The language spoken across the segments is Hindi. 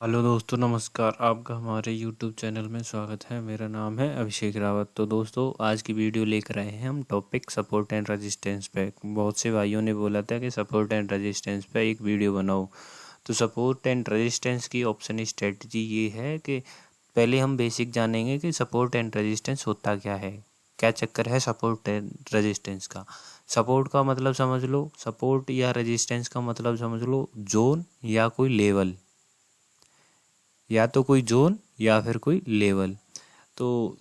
हेलो दोस्तों, नमस्कार। आपका हमारे यूट्यूब चैनल में स्वागत है। मेरा नाम है अभिषेक रावत। तो दोस्तों, आज की वीडियो लेकर आए हैं हम टॉपिक सपोर्ट एंड रेजिस्टेंस पे। बहुत से भाइयों ने बोला था कि सपोर्ट एंड रेजिस्टेंस पे एक वीडियो बनाओ। तो सपोर्ट एंड रेजिस्टेंस की ऑप्शन स्ट्रेटजी ये है कि पहले हम बेसिक जानेंगे कि सपोर्ट एंड रेजिस्टेंस होता क्या है, क्या चक्कर है सपोर्ट एंड रेजिस्टेंस का। सपोर्ट का मतलब समझ लो, सपोर्ट या रेजिस्टेंस का मतलब समझ लो जोन या कोई लेवल, या तो कोई जोन या फिर कोई लेवल। तो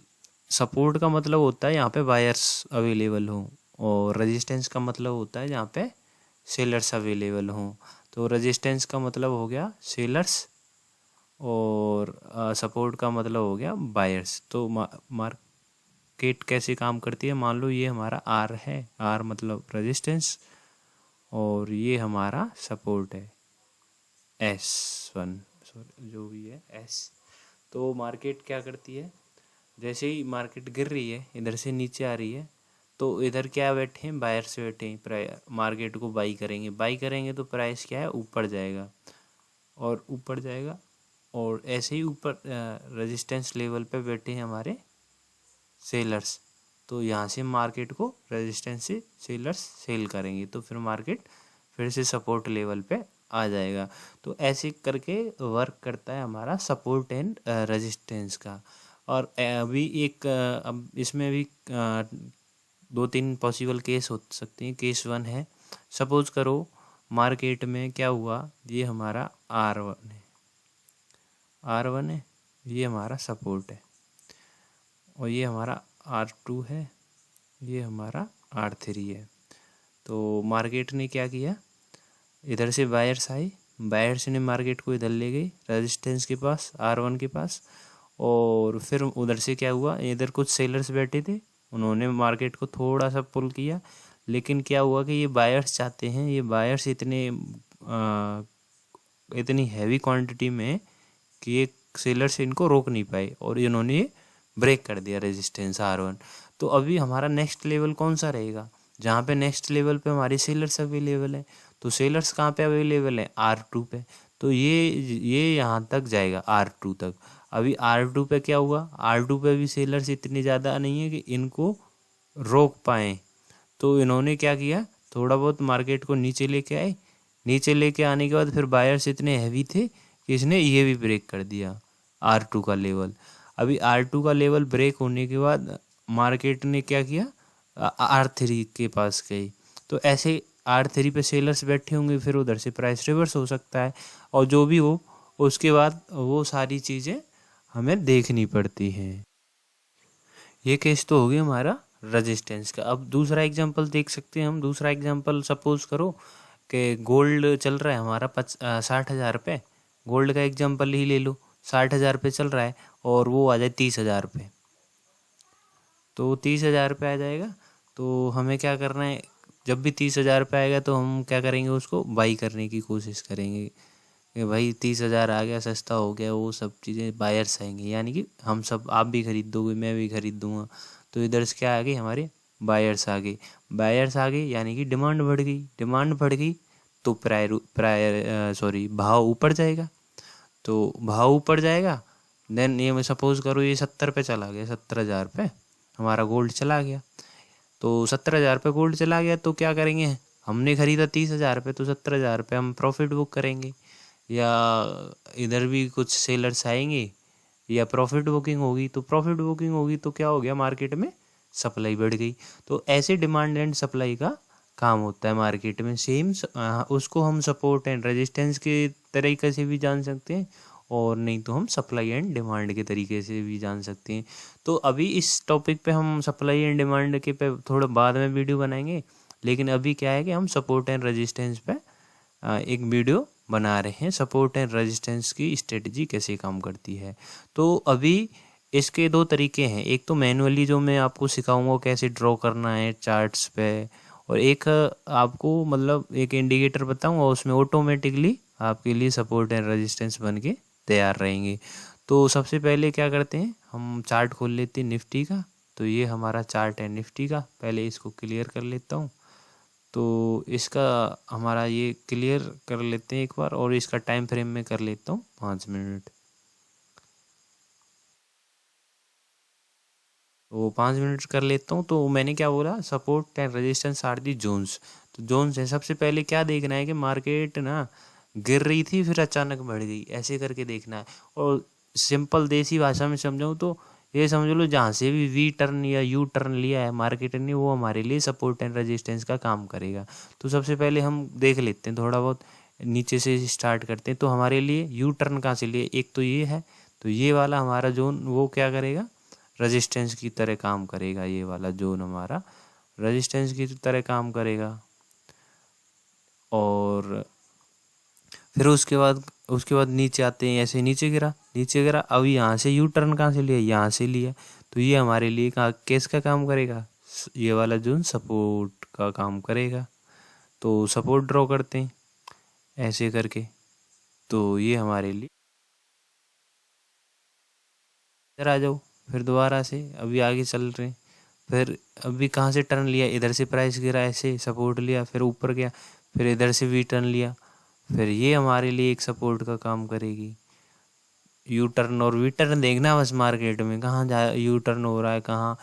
सपोर्ट का मतलब होता है यहाँ पे बायर्स अवेलेबल हों, और रेजिस्टेंस का मतलब होता है जहाँ पे सेलर्स अवेलेबल हों। तो रेजिस्टेंस का मतलब हो गया सेलर्स, और सपोर्ट का मतलब हो गया बायर्स। तो मार्केट कैसे काम करती है, मान लो ये हमारा आर है, आर मतलब रेजिस्टेंस, और ये हमारा सपोर्ट है S1, सॉरी जो भी है S। तो मार्केट क्या करती है, जैसे ही मार्केट गिर रही है, इधर से नीचे आ रही है, तो इधर क्या बैठे हैं, बायर से बैठे हैं, मार्केट को बाई करेंगे। बाई करेंगे तो प्राइस क्या है, ऊपर जाएगा और ऊपर जाएगा। और ऐसे ही ऊपर रेजिस्टेंस लेवल पे बैठे हैं हमारे सेलर्स। तो यहाँ से मार्केट को रेजिस्टेंस से सेलर्स सेल करेंगे, तो फिर मार्केट फिर से सपोर्ट लेवल पे आ जाएगा। तो ऐसे करके वर्क करता है हमारा सपोर्ट एंड रेजिस्टेंस का। और अभी एक अब इसमें भी दो तीन पॉसिबल केस हो सकते हैं। केस वन है, सपोज करो मार्केट में क्या हुआ, ये हमारा R1 है, R1 है, ये हमारा सपोर्ट है, और ये हमारा R2 है, ये हमारा R3 है। तो मार्केट ने क्या किया, इधर से बायर्स आई, बायर्स ने मार्केट को इधर ले गई रेजिस्टेंस के पास, R1 के पास। और फिर उधर से क्या हुआ, इधर कुछ सेलर्स बैठे थे, उन्होंने मार्केट को थोड़ा सा पुल किया। लेकिन क्या हुआ कि ये बायर्स चाहते हैं, ये बायर्स इतनी हैवी क्वांटिटी में कि ये सेलर्स इनको रोक नहीं पाए, और इन्होंने ब्रेक कर दिया रेजिस्टेंस R1। तो अभी हमारा नेक्स्ट लेवल कौन सा रहेगा, जहाँ पे नेक्स्ट लेवल पे हमारे सेलर्स अवेलेबल है। तो सेलर्स कहाँ पे अवेलेबल है, R2 पे। तो ये यहाँ तक जाएगा R2 तक। अभी R2 पे क्या हुआ, R2 पे भी सेलर्स इतने ज़्यादा नहीं है कि इनको रोक पाएँ। तो इन्होंने क्या किया, थोड़ा बहुत मार्केट को नीचे लेके आए। नीचे लेके आने के बाद फिर बायर्स इतने हैवी थे कि इसने ये भी ब्रेक कर दिया R2 का लेवल। अभी R2 का लेवल ब्रेक होने के बाद मार्केट ने क्या किया, R3 के पास गई। तो ऐसे R3 पे सेलर्स बैठे होंगे, फिर उधर से प्राइस रिवर्स हो सकता है। और जो भी हो, उसके बाद वो सारी चीज़ें हमें देखनी पड़ती हैं। ये केस तो हो गया हमारा रजिस्टेंस का। अब दूसरा एग्जांपल देख सकते हैं हम। दूसरा एग्जांपल सपोज करो कि गोल्ड चल रहा है हमारा 60,000 पे। गोल्ड का एग्जांपल ही ले लो, 60,000 पे चल रहा है, और वो आ जाए 30,000 पे। तो 30,000 पे आ जाएगा, तो हमें क्या करना है, जब भी 30,000 पे आएगा तो हम क्या करेंगे, उसको बाई करने की कोशिश करेंगे कि भाई 30,000 आ गया, सस्ता हो गया, वो सब चीज़ें बायर्स आएंगे, यानी कि हम सब, आप भी खरीदोगे, मैं भी खरीदूंगा। तो इधर से क्या आ गई, हमारे बायर्स आ गए। बायर्स आ गए यानी कि डिमांड बढ़ गई। डिमांड बढ़ गई तो प्रायर प्रायर सॉरी भाव ऊपर जाएगा। तो भाव ऊपर जाएगा, देन ये मैं सपोज करो ये 70 पे चला गया, 70,000 पे हमारा गोल्ड चला गया। तो 70,000 पे गोल्ड चला गया तो क्या करेंगे, हमने खरीदा 30,000 पे, तो 70,000 पे हम प्रॉफिट बुक करेंगे। या इधर भी कुछ सेलर्स आएंगे, या प्रॉफिट बुकिंग होगी। तो प्रॉफिट बुकिंग होगी तो क्या हो गया, मार्केट में सप्लाई बढ़ गई। तो ऐसे डिमांड एंड सप्लाई का काम होता है मार्केट में। सेम उसको हम सपोर्ट एंड रेजिस्टेंस के तरीके से भी जान सकते हैं, और नहीं तो हम सप्लाई एंड डिमांड के तरीके से भी जान सकते हैं। तो अभी इस टॉपिक पे हम सप्लाई एंड डिमांड के पे थोड़ा बाद में वीडियो बनाएंगे। लेकिन अभी क्या है कि हम सपोर्ट एंड रेजिस्टेंस पे एक वीडियो बना रहे हैं, सपोर्ट एंड रेजिस्टेंस की स्ट्रेटजी कैसे काम करती है। तो अभी इसके दो तरीके हैं, एक तो मैनुअली जो मैं आपको सिखाऊंगा कैसे ड्रॉ करना है चार्ट्स पे, और एक आपको मतलब एक इंडिकेटर बताऊंगा, उसमें ऑटोमेटिकली आपके लिए सपोर्ट एंड रेजिस्टेंस बन के तैयार रहेंगे। तो सबसे पहले क्या करते हैं, हम चार्ट खोल लेते हैं निफ्टी का। तो ये हमारा चार्ट है निफ्टी का, पहले इसको क्लियर कर लेता हूँ। तो इसका हमारा ये क्लियर कर लेते हैं एक बार, और इसका टाइम फ्रेम में कर लेता हूँ 5 मिनट। तो 5 मिनट कर लेता हूँ। तो मैंने क्या बोला, support and resistance are the zones. तो जोन्स है, सबसे पहले क्या देखना है कि मार्केट ना गिर रही थी फिर अचानक बढ़ गई, ऐसे करके देखना है। और सिंपल देसी भाषा में समझाऊँ तो ये समझ लो, जहाँ से भी वी टर्न या यू टर्न लिया है मार्केट ने, वो हमारे लिए सपोर्ट एंड रेजिस्टेंस का काम करेगा। तो सबसे पहले हम देख लेते हैं, थोड़ा बहुत नीचे से स्टार्ट करते हैं। तो हमारे लिए यू टर्न कहाँ से लिए, एक तो ये है, तो ये वाला हमारा जोन वो क्या करेगा, रेजिस्टेंस की तरह काम करेगा। ये वाला जोन हमारा रेजिस्टेंस की तरह काम करेगा। और फिर उसके बाद नीचे आते हैं, ऐसे नीचे गिरा। अब यहाँ से यू टर्न कहाँ से लिया, यहाँ से लिया। तो ये हमारे लिए कहाँ केस का काम करेगा, ये वाला जोन सपोर्ट का काम करेगा। तो सपोर्ट ड्रॉ करते हैं ऐसे करके। तो ये हमारे लिए, इधर आ जाओ फिर दोबारा से, अभी आगे चल रहे हैं। फिर अभी कहाँ से टर्न लिया, इधर से प्राइस गिरा, ऐसे सपोर्ट लिया, फिर ऊपर गया, फिर इधर से वी टर्न लिया। फिर ये हमारे लिए एक सपोर्ट का काम करेगी। यू टर्न और वी टर्न देखना बस, मार्केट में कहाँ जा यू टर्न हो रहा है, कहाँ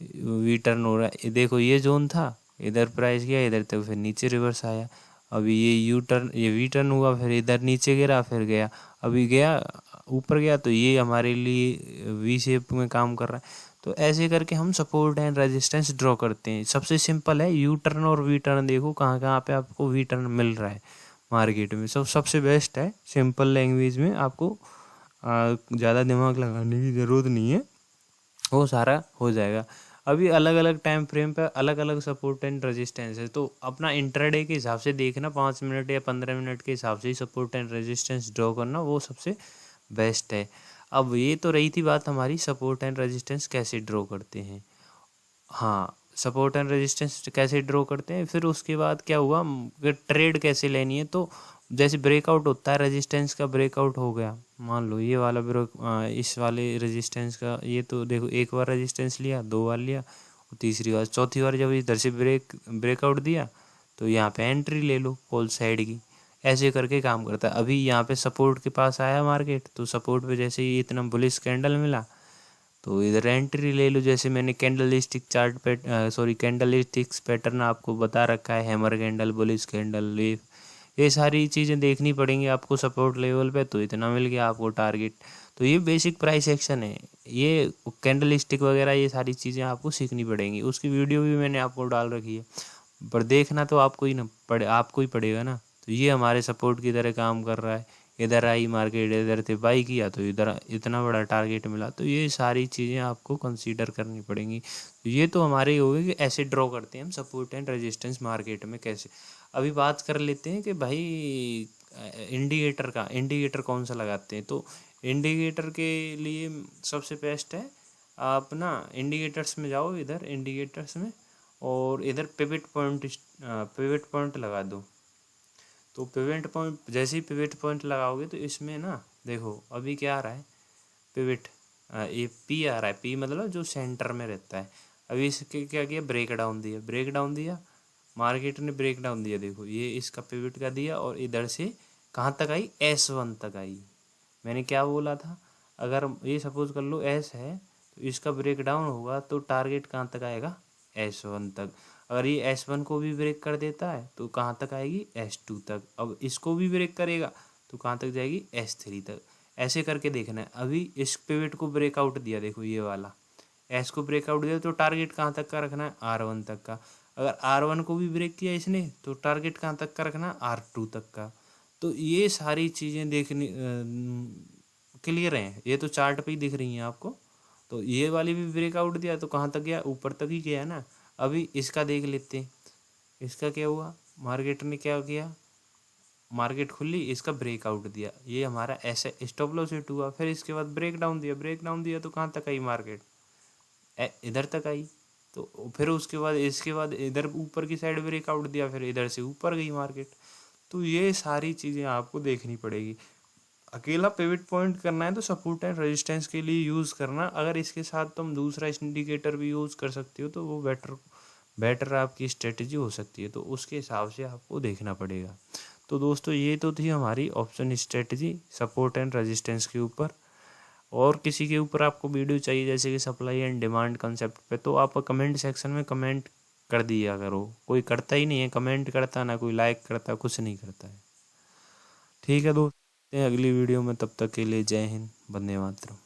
वी टर्न हो रहा है। देखो ये जोन था, इधर प्राइस गया, इधर तक, फिर नीचे रिवर्स आया। अभी ये यू टर्न, ये वी टर्न हुआ, फिर इधर नीचे गिरा, फिर गया, अभी गया ऊपर गया। तो ये हमारे लिए वी शेप में काम कर रहा है। तो ऐसे करके हम सपोर्ट एंड रेजिस्टेंस ड्रॉ करते हैं। सबसे सिंपल है, यू टर्न और वी टर्न देखो कहाँ कहाँ पे आपको वी टर्न मिल रहा है मार्केट में। सबसे बेस्ट है, सिंपल लैंग्वेज में आपको ज़्यादा दिमाग लगाने की ज़रूरत नहीं है, वो सारा हो जाएगा। अभी अलग अलग टाइम फ्रेम पे अलग अलग सपोर्ट एंड रेजिस्टेंस है। तो अपना इंट्राडे के हिसाब से देखना, 5 मिनट या 15 मिनट के हिसाब से ही सपोर्ट एंड रेजिस्टेंस ड्रॉ करना, वो सबसे बेस्ट है। अब ये तो रही थी बात हमारी, सपोर्ट एंड रेजिस्टेंस कैसे ड्रॉ करते हैं। हाँ, सपोर्ट एंड रेजिस्टेंस कैसे ड्रॉ करते हैं। फिर उसके बाद क्या हुआ, ट्रेड कैसे लेनी है। तो जैसे ब्रेकआउट होता है, रेजिस्टेंस का ब्रेकआउट हो गया, मान लो ये वाला इस वाले रेजिस्टेंस का, ये तो देखो एक बार रेजिस्टेंस लिया, 2 बार लिया, और तीसरी बार चौथी बार जब इधर से ब्रेकआउट दिया, तो यहाँ पे एंट्री ले लो कॉल साइड की। ऐसे करके काम करता है। अभी यहाँ पे सपोर्ट के पास आया मार्केट, तो सपोर्ट पे जैसे ही इतना बुलिश कैंडल मिला, तो इधर एंट्री ले लो। जैसे मैंने कैंडल स्टिक चार्ट पे कैंडल स्टिक्स पैटर्न आपको बता रखा है, hammer candle, bullish candle, leaf, ये सारी चीज़ें देखनी पड़ेंगी आपको सपोर्ट लेवल पे। तो इतना मिल गया आपको टारगेट। तो ये बेसिक प्राइस एक्शन है, ये कैंडल स्टिक वगैरह ये सारी चीज़ें आपको सीखनी पड़ेंगी। उसकी वीडियो भी मैंने आपको डाल रखी है, पर देखना तो आपको ही पड़ेगा ना। तो ये हमारे सपोर्ट की तरह काम कर रहा है। इधर आई मार्केट, इधर से बाई किया, तो इधर इतना बड़ा टारगेट मिला। तो ये सारी चीज़ें आपको कंसीडर करनी पड़ेंगी। तो ये तो हमारे हो गए कि ऐसे ड्रॉ करते हैं हम सपोर्ट एंड रेजिस्टेंस मार्केट में कैसे। अभी बात कर लेते हैं कि भाई इंडिकेटर कौन सा लगाते हैं। तो इंडिकेटर के लिए सबसे बेस्ट है, आप ना इंडिकेटर्स में जाओ, इधर इंडिकेटर्स में, और इधर पिवट पॉइंट लगा दो। तो पिवट पॉइंट, जैसे ही पिवट पॉइंट लगाओगे तो इसमें ना देखो अभी क्या आ रहा है, पिवट, ये पी आ रहा है, पी मतलब जो सेंटर में रहता है। अभी इसके क्या किया, ब्रेक डाउन दिया मार्केट ने, ब्रेक डाउन दिया। देखो ये इसका पिवट का दिया, और इधर से कहाँ तक आई, S1 तक आई। मैंने क्या बोला था, अगर ये सपोज कर लो S है, तो इसका ब्रेक डाउन होगा तो टारगेट कहाँ तक आएगा, S1 तक। अगर ये S1 को भी ब्रेक कर देता है तो कहाँ तक आएगी, S2 तक। अब इसको भी ब्रेक करेगा तो कहाँ तक जाएगी, S3 तक। ऐसे करके देखना है। अभी इस पिवट को ब्रेकआउट दिया, देखो ये वाला एस को ब्रेकआउट दिया, तो टारगेट कहाँ तक का रखना है, R1 तक का। अगर R1 को भी ब्रेक किया इसने, तो टारगेट कहाँ तक का रखना है, R2 तक का। तो ये सारी चीज़ें देखनी क्लियर हैं, ये तो चार्ट पे ही दिख रही हैं आपको। तो ये वाली भी ब्रेकआउट दिया तो कहाँ तक गया, ऊपर तक ही गया ना। अभी इसका देख लेते हैं, इसका क्या हुआ, मार्केट ने क्या किया, मार्केट खुली, इसका ब्रेकआउट दिया, ये हमारा ऐसे स्टॉप लॉस हिट हुआ। फिर इसके बाद ब्रेक डाउन दिया तो कहाँ तक आई मार्केट, इधर तक आई। तो फिर इसके बाद इधर ऊपर की साइड ब्रेकआउट दिया, फिर इधर से ऊपर गई मार्केट। तो ये सारी चीज़ें आपको देखनी पड़ेगी। अकेला पिवट पॉइंट करना है तो सपोर्ट एंड रेजिस्टेंस के लिए यूज़ करना। अगर इसके साथ तुम दूसरा इंडिकेटर भी यूज़ कर सकते हो तो वो बेटर बेटर आपकी स्ट्रेटजी हो सकती है। तो उसके हिसाब से आपको देखना पड़ेगा। तो दोस्तों ये तो थी हमारी option strategy support and resistance के ऊपर। और किसी के ऊपर आपको वीडियो चाहिए जैसे कि सप्लाई एंड डिमांड कंसेप्ट पे, तो आप कमेंट सेक्शन में कमेंट कर दिया करो। कोई करता ही नहीं है, कमेंट करता ना कोई लाइक करता, कुछ नहीं करता है। ठीक है दोस्त, अगली वीडियो में, तब तक के लिए जय हिंद, वंदे मातरम।